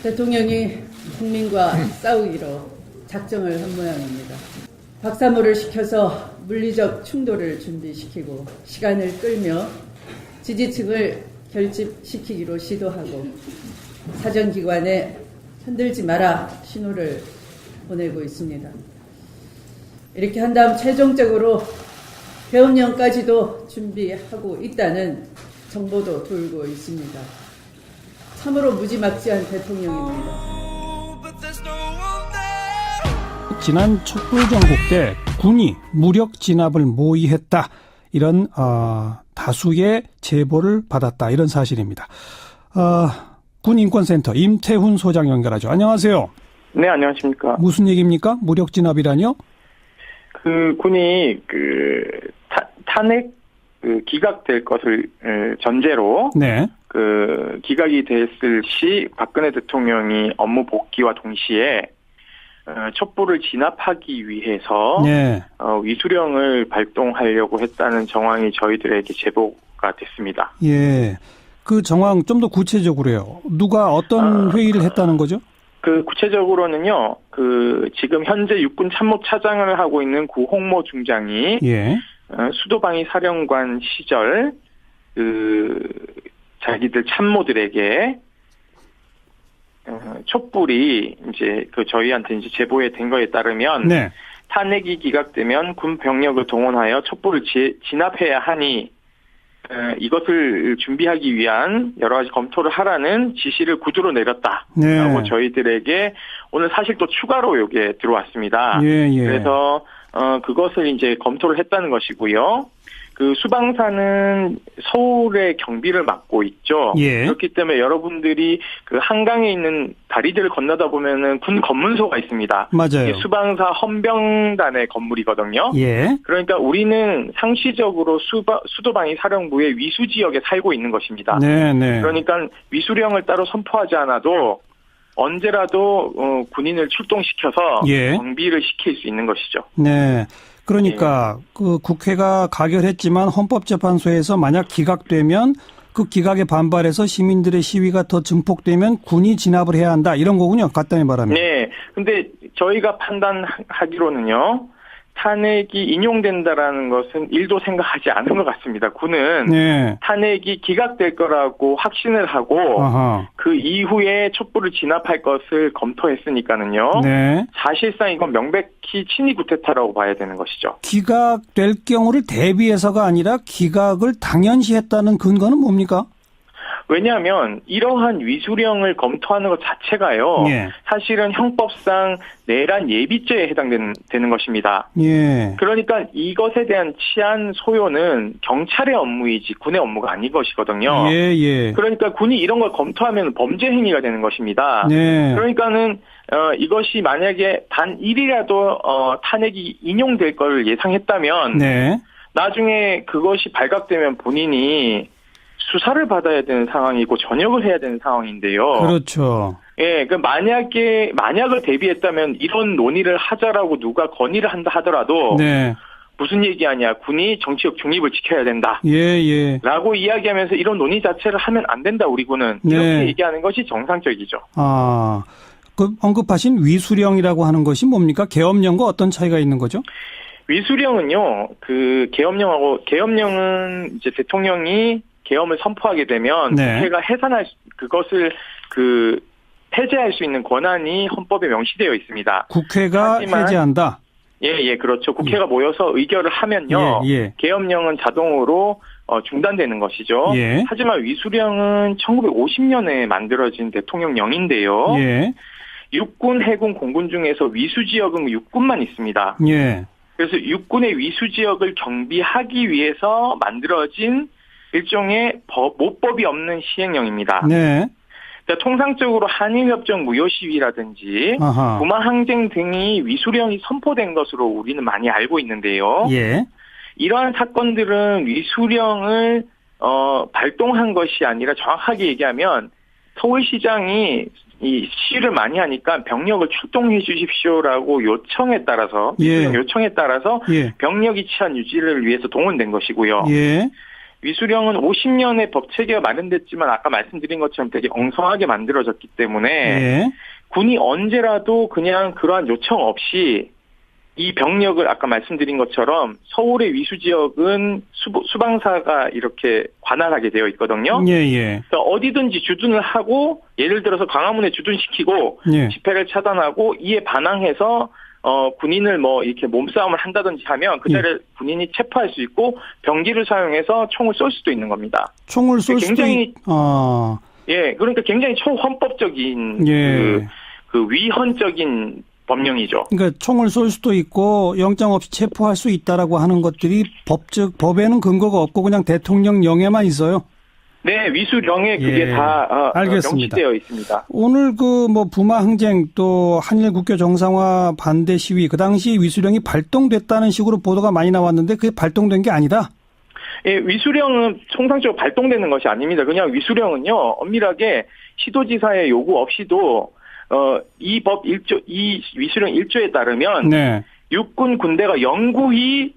대통령이 국민과 싸우기로 작정을 한 모양입니다. 박사모를 시켜서 물리적 충돌을 준비시키고 시간을 끌며 지지층을 결집시키기로 시도하고 사정기관에 흔들지 마라 신호를 보내고 있습니다. 이렇게 한 다음 최종적으로 계엄령까지도 준비하고 있다는 정보도 돌고 있습니다. 참으로 무지막지한 대통령입니다. 지난 촛불정국 때 군이 무력 진압을 모의했다. 이런 다수의 제보를 받았다. 이런 사실입니다. 군인권센터 임태훈 소장 연결하죠. 안녕하세요. 네, 안녕하십니까. 무슨 얘기입니까? 무력 진압이라뇨? 군이 탄핵 기각될 것을 전제로 네. 기각이 됐을 시 박근혜 대통령이 업무 복귀와 동시에 촛불을 진압하기 위해서 네. 위수령을 발동하려고 했다는 정황이 저희들에게 제보가 됐습니다. 예. 그 정황 좀 더 구체적으로요. 누가 어떤 회의를 했다는 거죠? 구체적으로는요, 지금 현재 육군 참모차장을 하고 있는 구홍모 중장이 예. 수도방위 사령관 시절 자기들 참모들에게 촛불이 이제 저희한테 이제 제보에 된 거에 따르면 네. 탄핵이 기각되면 군 병력을 동원하여 촛불을 진압해야 하니 이것을 준비하기 위한 여러 가지 검토를 하라는 지시를 구두로 내렸다라고 네. 저희들에게 오늘 사실 또 추가로 이게 들어왔습니다. 예, 예. 그래서 그것을 이제 검토를 했다는 것이고요. 수방사는 서울의 경비를 맡고 있죠. 예. 그렇기 때문에 여러분들이 한강에 있는 다리들을 건너다 보면은 군 검문소가 있습니다. 맞아요. 수방사 헌병단의 건물이거든요. 예. 그러니까 우리는 상시적으로 수도방위 사령부의 위수 지역에 살고 있는 것입니다. 네, 네. 그러니까 위수령을 따로 선포하지 않아도 언제라도 군인을 출동시켜서 예. 경비를 시킬 수 있는 것이죠. 네. 그러니까 국회가 가결했지만 헌법재판소에서 만약 기각되면 그 기각에 반발해서 시민들의 시위가 더 증폭되면 군이 진압을 해야 한다. 이런 거군요. 간단히 말하면. 네. 근데 저희가 판단하기로는요. 탄핵이 인용된다라는 것은 일도 생각하지 않은 것 같습니다. 군은 네. 탄핵이 기각될 거라고 확신을 하고 아하. 그 이후에 촛불을 진압할 것을 검토했으니까는요. 네. 사실상 이건 명백히 친위 구태타라고 봐야 되는 것이죠. 기각될 경우를 대비해서가 아니라 기각을 당연시했다는 근거는 뭡니까? 왜냐하면 이러한 위수령을 검토하는 것 자체가요. 예. 사실은 형법상 내란 예비죄에 해당되는 것입니다. 예. 그러니까 이것에 대한 치안 소요는 경찰의 업무이지 군의 업무가 아닌 것이거든요. 예, 예. 그러니까 군이 이런 걸 검토하면 범죄 행위가 되는 것입니다. 네. 그러니까는 이것이 만약에 단 1이라도 탄핵이 인용될 걸 예상했다면 네. 나중에 그것이 발각되면 본인이 수사를 받아야 되는 상황이고 전역을 해야 되는 상황인데요. 그렇죠. 예, 만약을 대비했다면 이런 논의를 하자라고 누가 건의를 한다 하더라도 네. 무슨 얘기하냐, 군이 정치적 중립을 지켜야 된다. 예, 예. 라고 이야기하면서 이런 논의 자체를 하면 안 된다, 우리 군은. 네. 이렇게 얘기하는 것이 정상적이죠. 언급하신 위수령이라고 하는 것이 뭡니까? 계엄령과 어떤 차이가 있는 거죠? 위수령은요, 계엄령은 이제 대통령이 계엄을 선포하게 되면 네. 국회가 그것을 해제할 수 있는 권한이 헌법에 명시되어 있습니다. 국회가 해제한다? 예, 그렇죠. 국회가 모여서 의결을 하면요. 예. 계엄령은 자동으로 중단되는 것이죠. 예. 하지만 위수령은 1950년에 만들어진 대통령령인데요. 예. 육군, 해군, 공군 중에서 위수지역은 육군만 있습니다. 예. 그래서 육군의 위수지역을 경비하기 위해서 만들어진 일종의 모법이 없는 시행령입니다. 네. 그러니까 통상적으로 한일협정 무효시위라든지 아하. 부마항쟁 등이 위수령이 선포된 것으로 우리는 많이 알고 있는데요. 예. 이러한 사건들은 위수령을 발동한 것이 아니라 정확하게 얘기하면 서울시장이 이 시위를 많이 하니까 병력을 출동해 주십시오라고 요청에 따라서 예. 병력이 치안 유지를 위해서 동원된 것이고요. 예. 위수령은 50년의 법 체계가 마련됐지만 아까 말씀드린 것처럼 되게 엉성하게 만들어졌기 때문에 예. 군이 언제라도 그냥 그러한 요청 없이 이 병력을 아까 말씀드린 것처럼 서울의 위수 지역은 수방사가 이렇게 관할하게 되어 있거든요. 예, 예. 그래서 어디든지 주둔을 하고 예를 들어서 광화문에 주둔시키고 예. 집회를 차단하고 이에 반항해서 군인을 뭐 이렇게 몸싸움을 한다든지 하면 그 자리에 군인이 체포할 수 있고 병기를 사용해서 총을 쏠 수도 있는 겁니다. 총을 쏠 수도 굉장히 예, 그러니까 굉장히 초헌법적인 예. 그 위헌적인 법령이죠. 그러니까 총을 쏠 수도 있고 영장 없이 체포할 수 있다라고 하는 것들이 법에는 근거가 없고 그냥 대통령령에만 있어요. 네, 위수령에 그게 예. 다 알겠습니다. 명시되어 있습니다. 오늘 그 뭐 부마 항쟁 또 한일 국교 정상화 반대 시위 그 당시 위수령이 발동됐다는 식으로 보도가 많이 나왔는데 그게 발동된 게 아니다. 예, 위수령은 통상적으로 발동되는 것이 아닙니다. 그냥 위수령은요, 엄밀하게 시도지사의 요구 없이도 이 위수령 1조에 따르면 네. 육군 군대가 영구히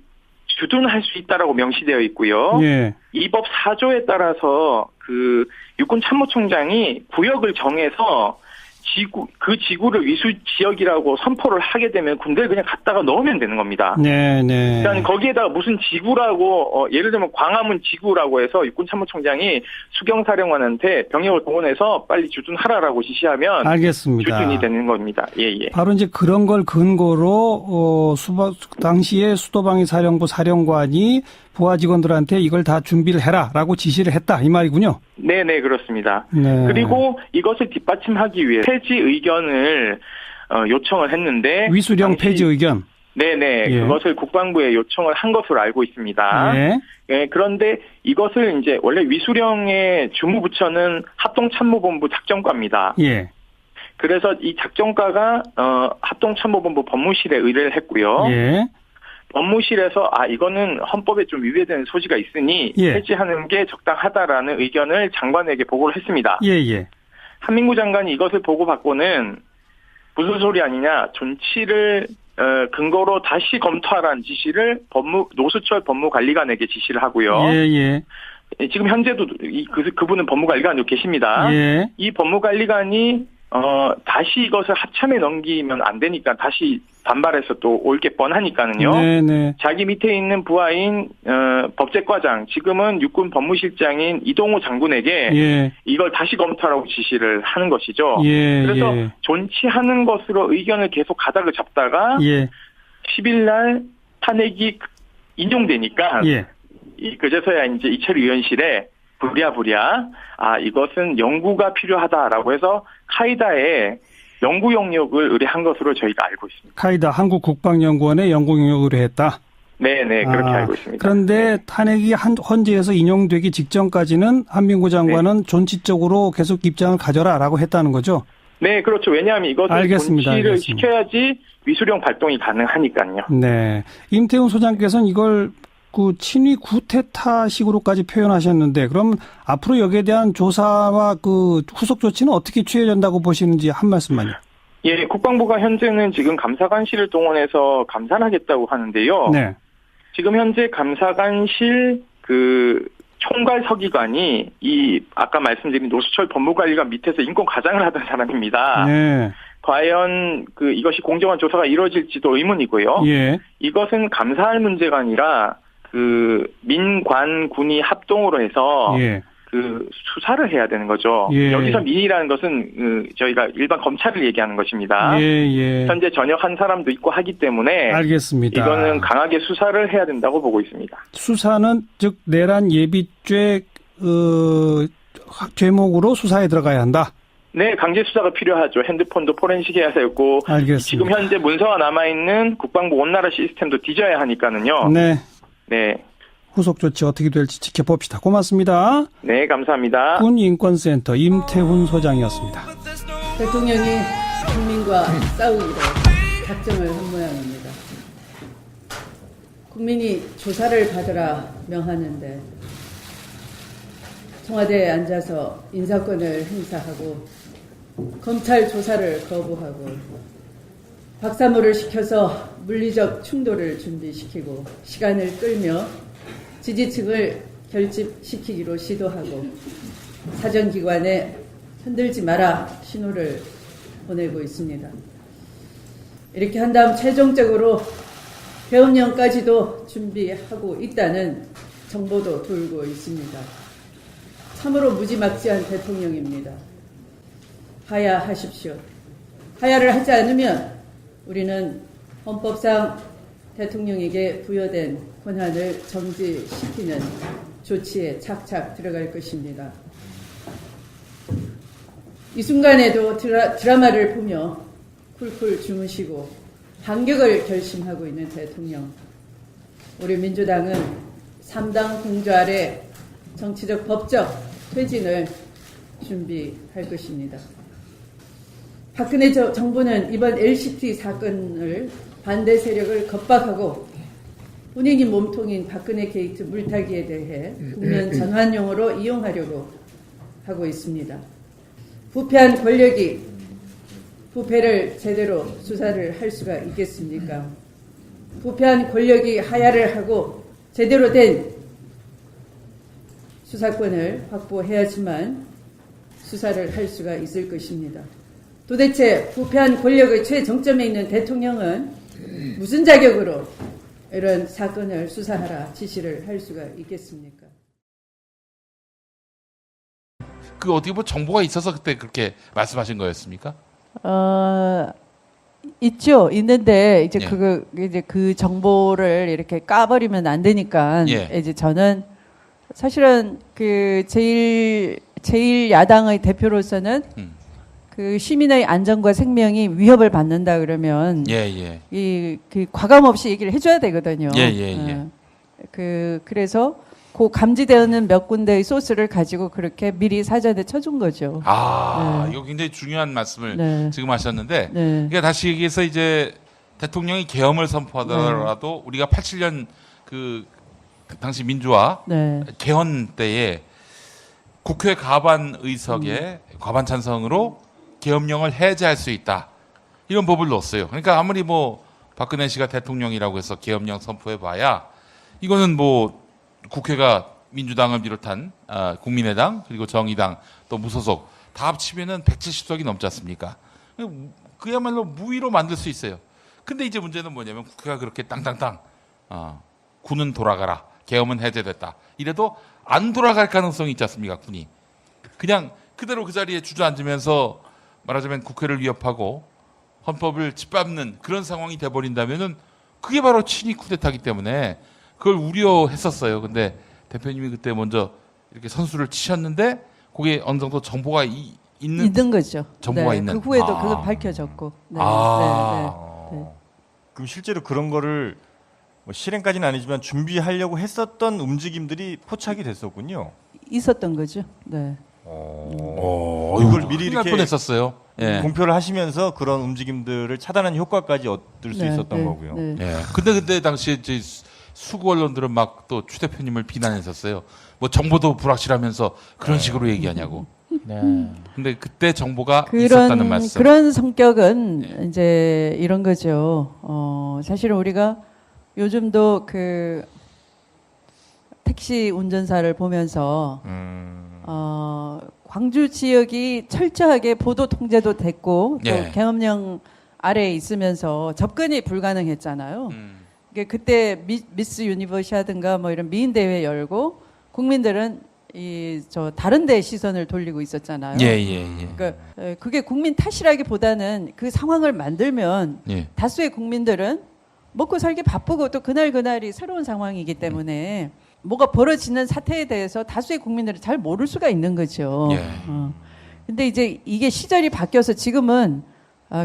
주둔할 수 있다라고 명시되어 있고요. 예. 이 법 4조에 따라서 그 육군 참모총장이 구역을 정해서 그 지구를 위수 지역이라고 선포를 하게 되면 군대를 그냥 갖다가 넣으면 되는 겁니다. 네, 네. 그러니까 거기에다가 무슨 지구라고 예를 들면 광화문 지구라고 해서 육군 참모총장이 수경사령관한테 병력을 동원해서 빨리 주둔하라라고 지시하면 알겠습니다. 주둔이 되는 겁니다. 예, 예. 바로 이제 그런 걸 근거로 당시에 수도방위 사령부 사령관이 부하 직원들한테 이걸 다 준비를 해라라고 지시를 했다 이 말이군요. 네, 네, 그렇습니다. 네. 그리고 이것을 뒷받침하기 위해 폐지 의견을 요청을 했는데 위수령 폐지 의견. 네네. 예. 그것을 국방부에 요청을 한 것으로 알고 있습니다. 예. 예, 그런데 이것을 이제 원래 위수령의 주무부처는 합동참모본부 작전과입니다. 예. 그래서 이 작전과가 합동참모본부 법무실에 의뢰를 했고요. 예. 법무실에서 이거는 헌법에 좀 위배되는 소지가 있으니 예. 폐지하는 게 적당하다라는 의견을 장관에게 보고를 했습니다. 예, 예. 한민구 장관이 이것을 보고 받고는 무슨 소리 아니냐, 존치를 근거로 다시 검토하라는 지시를 노수철 법무관리관에게 지시를 하고요. 예, 예. 지금 현재도 그분은 법무관리관으로 계십니다. 예. 이 법무관리관이 다시 이것을 합참에 넘기면 안 되니까 다시 반발해서 또 올 게 뻔하니까는요. 네네. 자기 밑에 있는 부하인 법제과장, 지금은 육군 법무실장인 이동호 장군에게 예. 이걸 다시 검토하라고 지시를 하는 것이죠. 예. 그래서 예. 존치하는 것으로 의견을 계속 가닥을 잡다가 예. 10일 날 탄핵이 인용되니까 예. 그제서야 이제 이철 의원실에 부랴부랴 이것은 연구가 필요하다라고 해서 카이다에 연구 용역을 의뢰한 것으로 저희가 알고 있습니다. 카이다 한국국방연구원에 연구 용역을 의뢰했다. 네네 그렇게 알고 있습니다. 그런데 탄핵이 헌재에서 인용되기 직전까지는 한민구 장관은 존치적으로 계속 입장을 가져라라고 했다는 거죠. 네, 그렇죠. 왜냐하면 이것을 알겠습니다. 존치를 알겠습니다. 시켜야지 위수령 발동이 가능하니까요. 네, 임태훈 소장께서는 이걸 그 친위 구테타식으로까지 표현하셨는데, 그럼 앞으로 여기에 대한 조사와 그 후속 조치는 어떻게 취해진다고 보시는지 한 말씀만요. 예, 국방부가 현재는 지금 감사관실을 동원해서 감사를 하겠다고 하는데요. 네. 지금 현재 감사관실 총괄 서기관이 아까 말씀드린 노수철 법무관리관 밑에서 인권 과장을 하던 사람입니다. 네. 과연 이것이 공정한 조사가 이루어질지도 의문이고요. 예. 이것은 감사할 문제가 아니라 민관군이 합동으로 해서 예. 수사를 해야 되는 거죠. 예. 여기서 민이라는 것은 저희가 일반 검찰을 얘기하는 것입니다. 예, 예. 현재 전역한 사람도 있고 하기 때문에 알겠습니다. 이거는 강하게 수사를 해야 된다고 보고 있습니다. 수사는 즉 내란 예비죄 죄목으로 수사에 들어가야 한다. 네, 강제 수사가 필요하죠. 핸드폰도 포렌식 해야 되고 알겠습니다. 지금 현재 문서가 남아있는 국방부 온나라 시스템도 뒤져야 하니까는요. 네. 네. 후속 조치 어떻게 될지 지켜봅시다. 고맙습니다. 네, 감사합니다. 군인권센터 임태훈 소장이었습니다. 대통령이 국민과 싸우기로 작정을 한 모양입니다. 국민이 조사를 받으라 명하는데 청와대에 앉아서 인사권을 행사하고 검찰 조사를 거부하고 박사모를 시켜서 물리적 충돌을 준비시키고 시간을 끌며 지지층을 결집시키기로 시도하고 사정기관에 흔들지 마라 신호를 보내고 있습니다. 이렇게 한 다음 최종적으로 계엄령까지도 준비하고 있다는 정보도 돌고 있습니다. 참으로 무지막지한 대통령입니다. 하야하십시오. 하야를 하지 않으면 우리는 헌법상 대통령에게 부여된 권한을 정지시키는 조치에 착착 들어갈 것입니다. 이 순간에도 드라마를 보며 쿨쿨 주무시고 반격을 결심하고 있는 대통령. 우리 민주당은 3당 공조 아래 정치적 법적 퇴진을 준비할 것입니다. 박근혜 정부는 이번 LCT 사건을 반대 세력을 겁박하고 본인이 몸통인 박근혜 게이트 물타기에 대해 국면 전환용으로 이용하려고 하고 있습니다. 부패한 권력이 부패를 제대로 수사를 할 수가 있겠습니까? 부패한 권력이 하야를 하고 제대로 된 수사권을 확보해야지만 수사를 할 수가 있을 것입니다. 도대체 부패한 권력의 최정점에 있는 대통령은 무슨 자격으로 이런 사건을 수사하라 지시를 할 수가 있겠습니까? 그 어떻게 뭐 정보가 있어서 그때 그렇게 말씀하신 거였습니까? 있죠. 있는데 이제 예. 이제 그 정보를 이렇게 까버리면 안 되니까 예. 이제 저는 사실은 그 제일 야당의 대표로서는 그 시민의 안전과 생명이 위협을 받는다 그러면 예. 그 과감 없이 얘기를 해줘야 되거든요. 예. 그래서 그 감지되는 몇 군데의 소스를 가지고 그렇게 미리 사전에 쳐준 거죠. 네. 이거 굉장히 중요한 말씀을 네. 지금 하셨는데, 네. 그러니까 다시 얘기해서 이제 대통령이 계엄을 선포하더라도 우리가 87년 그 당시 민주화 네. 개헌 때에 국회 과반 의석에 과반 찬성으로 계엄령을 해제할 수 있다. 이런 법을 넣었어요. 그러니까 아무리 뭐 박근혜 씨가 대통령이라고 해서 계엄령 선포해봐야 이거는 뭐 국회가 민주당을 비롯한 국민의당 그리고 정의당 또 무소속 다 합치면은 170석이 넘지 않습니까? 그야말로 무위로 만들 수 있어요. 근데 이제 문제는 뭐냐면 국회가 그렇게 땅땅땅 군은 돌아가라. 계엄은 해제됐다. 이래도 안 돌아갈 가능성이 있지 않습니까? 군이. 그냥 그대로 그 자리에 주저앉으면서 말하자면 국회를 위협하고 헌법을 짓밟는 그런 상황이 돼버린다면은 그게 바로 친위 쿠데타이기 때문에 그걸 우려했었어요. 근데 대표님이 그때 먼저 이렇게 선수를 치셨는데 그게 어느 정도 정보가 있는 거죠. 정보가 네. 있는. 그 후에도 그거 밝혀졌고. 네. 그럼 실제로 그런 거를 뭐 실행까지는 아니지만 준비하려고 했었던 움직임들이 포착이 됐었군요. 있었던 거죠. 네. 이걸 미리 큰일 날 이렇게 뻔했었어요. 예. 공표를 하시면서 그런 움직임들을 차단하는 효과까지 얻을 수 있었던 거고요. 네. 예. 근데 그때 당시에 이제 수구 언론들은 막 또 추 대표님을 비난했었어요. 뭐 정보도 불확실하면서 그런 식으로 얘기하냐고. 근데 그때 정보가 있었다는 말씀. 그런 성격은 이제 이런 거죠. 사실은 우리가 요즘도 그 택시 운전사를 보면서 광주 지역이 철저하게 보도 통제도 됐고 또 예. 계엄령 아래에 있으면서 접근이 불가능했잖아요. 이게 그때 미스 유니버시아든가 뭐 이런 미인 대회 열고 국민들은 다른 데 시선을 돌리고 있었잖아요. 예. 그러니까 그게 국민 탓이라기보다는 그 상황을 만들면 예. 다수의 국민들은 먹고 살기 바쁘고 또 그날이 새로운 상황이기 때문에 뭐가 벌어지는 사태에 대해서 다수의 국민들은 잘 모를 수가 있는 거죠. 예. 근데 이제 이게 시절이 바뀌어서 지금은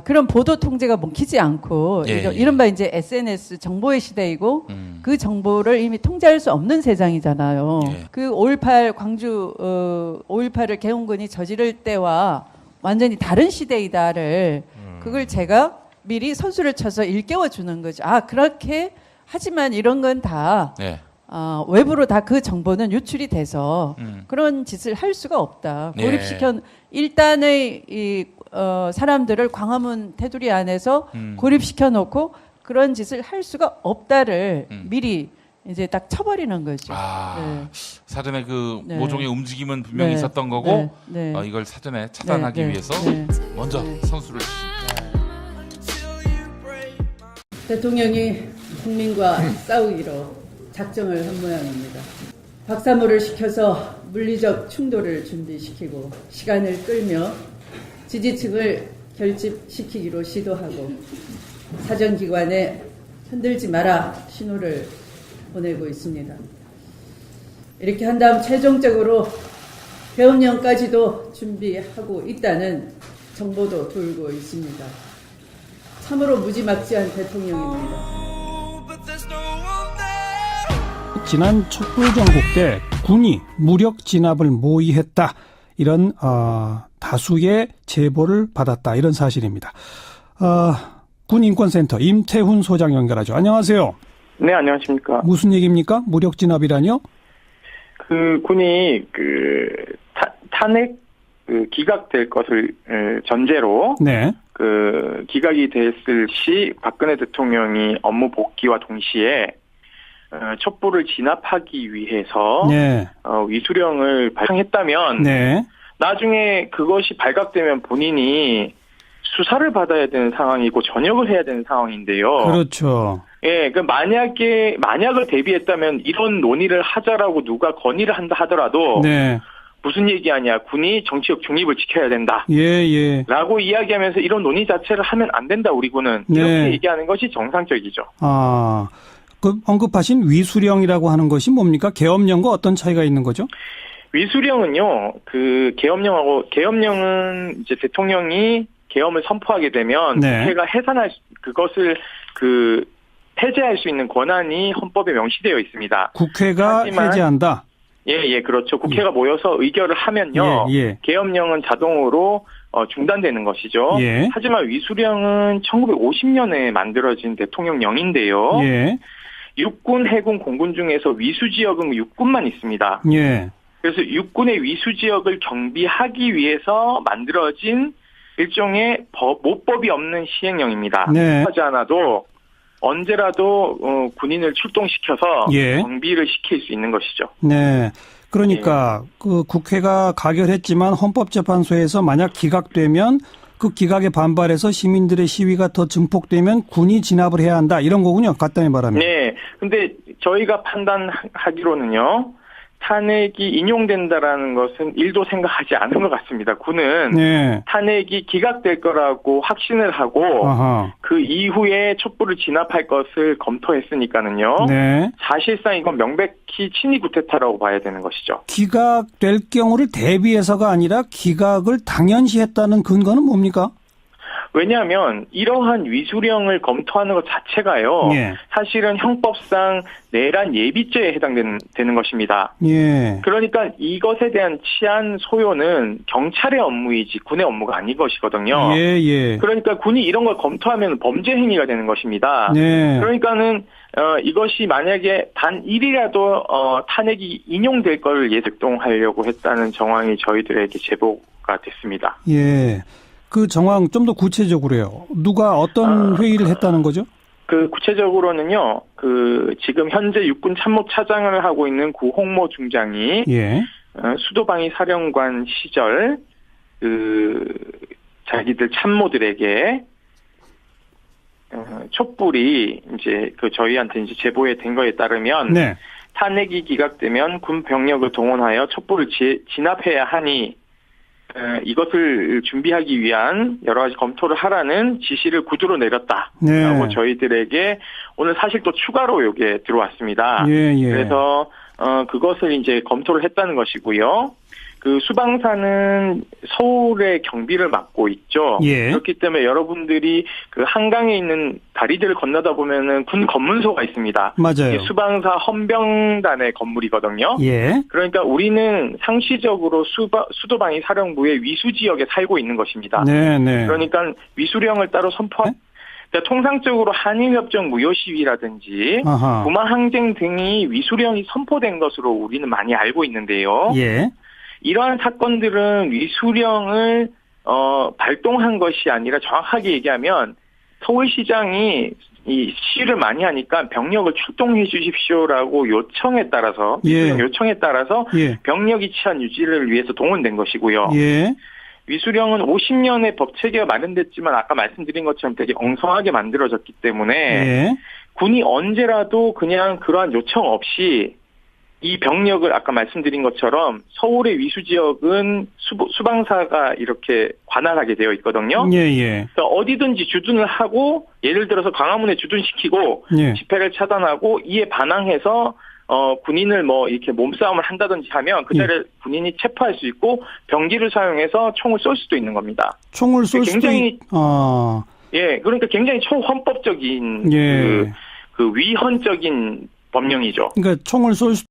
그런 보도 통제가 먹히지 않고 이른바 이제 SNS 정보의 시대이고 그 정보를 이미 통제할 수 없는 세상이잖아요. 예. 그 5.18 광주 5.18을 개헌군이 저지를 때와 완전히 다른 시대이다를 그걸 제가 미리 선수를 쳐서 일깨워 주는 거죠. 그렇게 하지만 이런 건 다 예. 외부로 다 그 정보는 유출이 돼서 그런 짓을 할 수가 없다. 네. 고립시켜 일단의 사람들을 광화문 테두리 안에서 고립시켜 놓고 그런 짓을 할 수가 없다를 미리 이제 딱 쳐버리는 거죠. 아, 사전에 그 네. 모종의 움직임은 분명히 네. 있었던 거고 네. 네. 이걸 사전에 차단하기 네. 네. 위해서 네. 먼저 선수를 대통령이 국민과 싸우기로 작정을 한 모양입니다. 박사모를 시켜서 물리적 충돌을 준비시키고 시간을 끌며 지지층을 결집시키기로 시도하고 사정기관에 흔들지 마라 신호를 보내고 있습니다. 이렇게 한 다음 최종적으로 계엄령까지도 준비하고 있다는 정보도 돌고 있습니다. 참으로 무지막지한 대통령입니다. 지난 촛불정국 때 군이 무력 진압을 모의했다. 이런 다수의 제보를 받았다. 이런 사실입니다. 군인권센터 임태훈 소장 연결하죠. 안녕하세요. 네, 안녕하십니까. 무슨 얘기입니까? 무력 진압이라뇨? 그 군이 탄핵 기각될 것을 전제로 네. 기각이 됐을 시 박근혜 대통령이 업무 복귀와 동시에 촛불을 진압하기 위해서 네. 위수령을 발행했다면 네. 나중에 그것이 발각되면 본인이 수사를 받아야 되는 상황이고 전역을 해야 되는 상황인데요. 그렇죠. 예, 만약을 대비했다면 이런 논의를 하자라고 누가 건의를 한다 하더라도 네. 무슨 얘기하냐, 군이 정치적 중립을 지켜야 된다. 예. 라고 이야기하면서 이런 논의 자체를 하면 안 된다, 우리 군은. 이렇게 네. 얘기하는 것이 정상적이죠. 그 언급하신 위수령이라고 하는 것이 뭡니까? 계엄령과 어떤 차이가 있는 거죠? 위수령은요, 계엄령은 이제 대통령이 계엄을 선포하게 되면 네. 국회가 그것을 폐지할 수 있는 권한이 헌법에 명시되어 있습니다. 국회가 하지만 해제한다. 예, 그렇죠. 국회가 모여서 의결을 하면요, 예. 계엄령은 자동으로 중단되는 것이죠. 예. 하지만 위수령은 1950년에 만들어진 대통령령인데요. 예. 육군, 해군, 공군 중에서 위수지역은 육군만 있습니다. 예. 그래서 육군의 위수지역을 경비하기 위해서 만들어진 일종의 모법이 없는 시행령입니다. 네. 하지 않아도 언제라도 군인을 출동시켜서 예. 경비를 시킬 수 있는 것이죠. 네. 그러니까 그 국회가 가결했지만 헌법재판소에서 만약 기각되면 그 기각에 반발해서 시민들의 시위가 더 증폭되면 군이 진압을 해야 한다. 이런 거군요. 간단히 말하면. 네. 근데 저희가 판단하기로는요, 탄핵이 인용된다라는 것은 일도 생각하지 않은 것 같습니다. 군은 네. 탄핵이 기각될 거라고 확신을 하고 아하. 그 이후에 촛불을 진압할 것을 검토했으니까는요. 네. 사실상 이건 명백히 친위 구태타라고 봐야 되는 것이죠. 기각될 경우를 대비해서가 아니라 기각을 당연시했다는 근거는 뭡니까? 왜냐하면 이러한 위수령을 검토하는 것 자체가요. 예. 사실은 형법상 내란 예비죄에 해당되는 것입니다. 예. 그러니까 이것에 대한 치안 소요는 경찰의 업무이지 군의 업무가 아닌 것이거든요. 예. 그러니까 군이 이런 걸 검토하면 범죄 행위가 되는 것입니다. 네. 그러니까는 이것이 만약에 단 1이라도 탄핵이 인용될 걸 예측동하려고 했다는 정황이 저희들에게 제보가 됐습니다. 예. 그 정황 좀 더 구체적으로요. 누가 어떤 회의를 했다는 거죠? 구체적으로는요, 지금 현재 육군 참모차장을 하고 있는 구홍모 중장이, 예. 수도방위 사령관 시절, 자기들 참모들에게, 촛불이 이제 저희한테 이제 제보에 된 거에 따르면, 네. 탄핵이 기각되면 군 병력을 동원하여 촛불을 진압해야 하니, 이것을 준비하기 위한 여러 가지 검토를 하라는 지시를 구두로 내렸다라고 네. 저희들에게 오늘 사실 또 추가로 이게 들어왔습니다. 예. 그래서 그것을 이제 검토를 했다는 것이고요. 수방사는 서울의 경비를 맡고 있죠. 예. 그렇기 때문에 여러분들이 한강에 있는 다리들을 건너다 보면은 군 검문소가 있습니다. 맞아요. 이게 수방사 헌병단의 건물이거든요. 예. 그러니까 우리는 상시적으로 수도방위 사령부의 위수 지역에 살고 있는 것입니다. 네. 그러니까 위수령을 따로 선포한 그러니까 통상적으로 한일협정 무효시위라든지 아하. 부마항쟁 등이 위수령이 선포된 것으로 우리는 많이 알고 있는데요. 예. 이러한 사건들은 위수령을 발동한 것이 아니라 정확하게 얘기하면 서울시장이 이 시위를 많이 하니까 병력을 출동해 주십시오라고 요청에 따라서 예. 요청에 따라서 예. 병력이 치안 유지를 위해서 동원된 것이고요. 예. 위수령은 50년의 법 체계가 마련됐지만 아까 말씀드린 것처럼 되게 엉성하게 만들어졌기 때문에 예. 군이 언제라도 그냥 그러한 요청 없이 이 병력을 아까 말씀드린 것처럼 서울의 위수 지역은 수방사가 이렇게 관할하게 되어 있거든요. 예. 예. 그러니까 어디든지 주둔을 하고 예를 들어서 광화문에 주둔시키고 예. 집회를 차단하고 이에 반항해서 군인을 뭐 이렇게 몸싸움을 한다든지 하면 그들을 군인이 체포할 수 있고 병기를 사용해서 총을 쏠 수도 있는 겁니다. 총을 쏠 수도 굉장히 아. 예, 그러니까 굉장히 초헌법적인 예. 그 위헌적인 법령이죠. 그러니까 총을 쏠